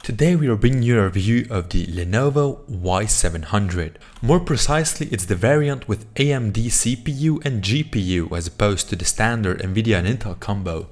Today we are bringing you a review of the Lenovo Y700. More precisely, it's the variant with AMD CPU and GPU as opposed to the standard Nvidia and Intel combo.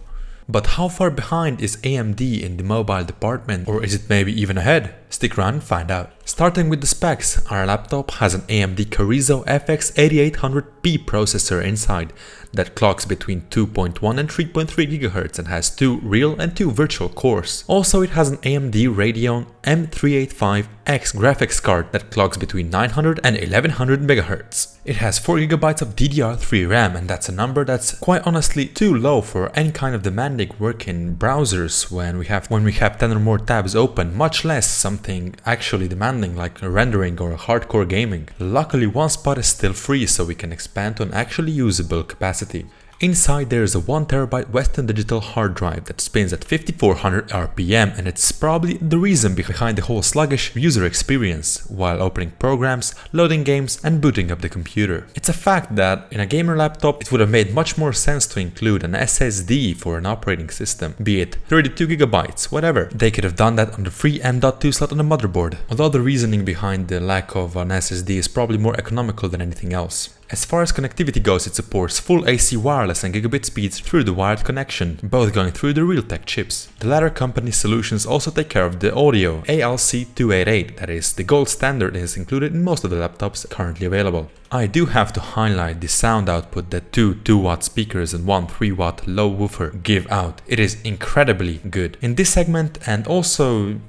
But how far behind is AMD in the mobile department, or is it maybe even ahead? Stick around and find out. Starting with the specs, our laptop has an AMD Carrizo FX-8800P processor inside that clocks between 2.1 and 3.3 GHz and has 2 real and 2 virtual cores. Also, it has an AMD Radeon M385X graphics card that clocks between 900 and 1100 MHz. It has 4 GB of DDR3 RAM, and that's a number that's quite honestly too low for any kind of demanding work in browsers when we have 10 or more tabs open, much less something actually demanding like rendering or hardcore gaming. Luckily, one spot is still free, so we can expand to an actually usable capacity. Inside there is a 1TB Western Digital hard drive that spins at 5400 RPM, and it's probably the reason behind the whole sluggish user experience while opening programs, loading games and booting up the computer. It's a fact that in a gamer laptop it would have made much more sense to include an SSD for an operating system, be it 32 GB, whatever. They could have done that on the free M.2 slot on the motherboard, although the reasoning behind the lack of an SSD is probably more economical than anything else. As far as connectivity goes, it supports full AC wireless and gigabit speeds through the wired connection, both going through the Realtek chips. The latter company's solutions also take care of the audio, ALC288, that is the gold standard and is included in most of the laptops currently available. I do have to highlight the sound output that two 2-watt speakers and one 3-watt low woofer give out. It is incredibly good. In this segment and also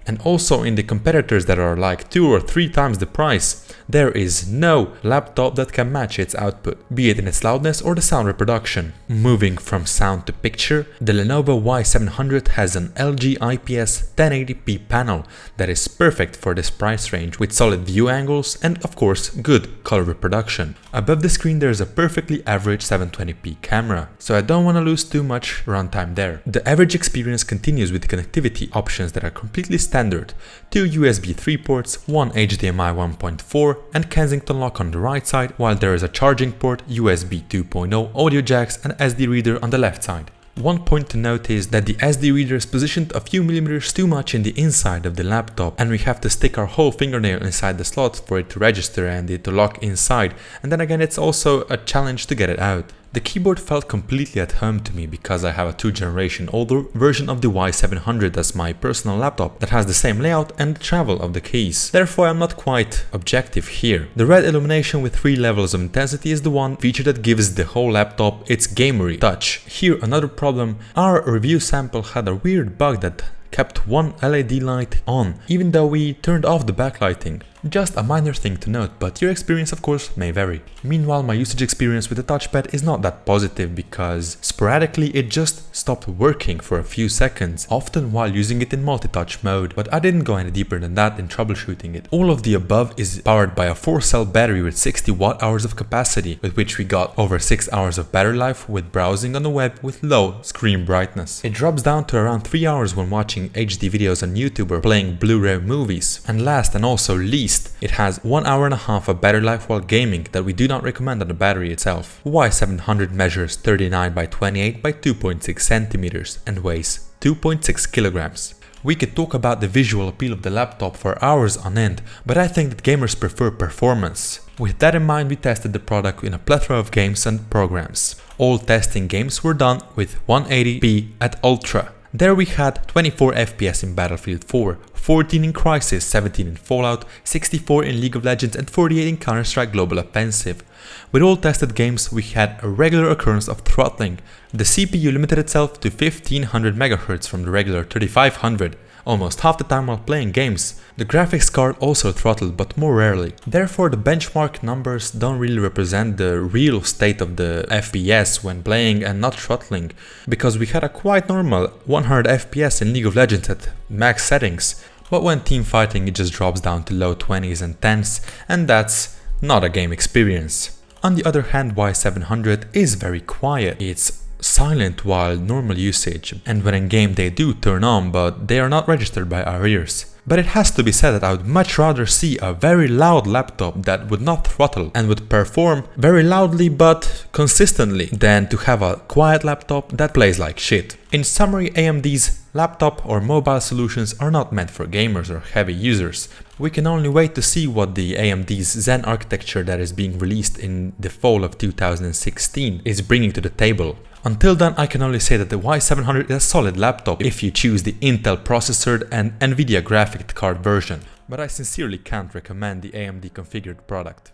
in the competitors that are like 2 or 3 times the price, there is no laptop that can match its output, be it in its loudness or the sound reproduction. Moving from sound to picture, the Lenovo Y700 has an LG IPS 1080p panel that is perfect for this price range with solid view angles and of course good color reproduction. Above the screen there is a perfectly average 720p camera, so I don't want to lose too much runtime there. The average experience continues with the connectivity options that are completely standard. 2 USB 3 ports, 1 HDMI 1.4 and Kensington lock on the right side, while there is a charging port, USB 2.0, audio jacks and SD reader on the left side. One point to note is that the SD reader is positioned a few millimeters too much in the inside of the laptop, and we have to stick our whole fingernail inside the slot for it to register and it to lock inside, and then again it's also a challenge to get it out. The keyboard felt completely at home to me because I have a 2-generation older version of the Y700 as my personal laptop that has the same layout and the travel of the keys. Therefore I'm not quite objective here. The red illumination with 3 levels of intensity is the one feature that gives the whole laptop its gamery touch. Here another problem, our review sample had a weird bug that kept one LED light on, even though we turned off the backlighting. Just a minor thing to note, but your experience of course may vary. Meanwhile, my usage experience with the touchpad is not that positive because sporadically it just stopped working for a few seconds, often while using it in multi-touch mode, but I didn't go any deeper than that in troubleshooting it. All of the above is powered by a 4-cell battery with 60 watt-hours of capacity, with which we got over 6 hours of battery life with browsing on the web with low screen brightness. It drops down to around 3 hours when watching HD videos on YouTube or playing Blu-ray movies. And last and also least, it has 1.5 hours of battery life while gaming that we do not recommend on the battery itself. Y700 measures 39 by 28 by 2.6 centimeters and weighs 2.6 kilograms. We could talk about the visual appeal of the laptop for hours on end, but I think that gamers prefer performance. With that in mind, we tested the product in a plethora of games and programs. All testing games were done with 180p at Ultra. There we had 24 FPS in Battlefield 4, 14 in Crysis, 17 in Fallout, 64 in League of Legends and 48 in Counter-Strike Global Offensive. With all tested games we had a regular occurrence of throttling. The CPU limited itself to 1500 MHz from the regular 3500, almost half the time while playing games. The graphics card also throttled, but more rarely. Therefore the benchmark numbers don't really represent the real state of the FPS when playing and not throttling, because we had a quite normal 100 FPS in League of Legends at max settings, but when team fighting it just drops down to low 20s and 10s, and that's not a game experience. On the other hand, Y700 is very quiet. It's silent while normal usage, and when in game they do turn on, but they are not registered by our ears. But it has to be said that I would much rather see a very loud laptop that would not throttle and would perform very loudly but consistently than to have a quiet laptop that plays like shit. In summary, AMD's laptop or mobile solutions are not meant for gamers or heavy users. We can only wait to see what the AMD's Zen architecture that is being released in the fall of 2016 is bringing to the table. Until then, I can only say that the Y700 is a solid laptop if you choose the Intel processor and Nvidia graphics card version, but I sincerely can't recommend the AMD configured product.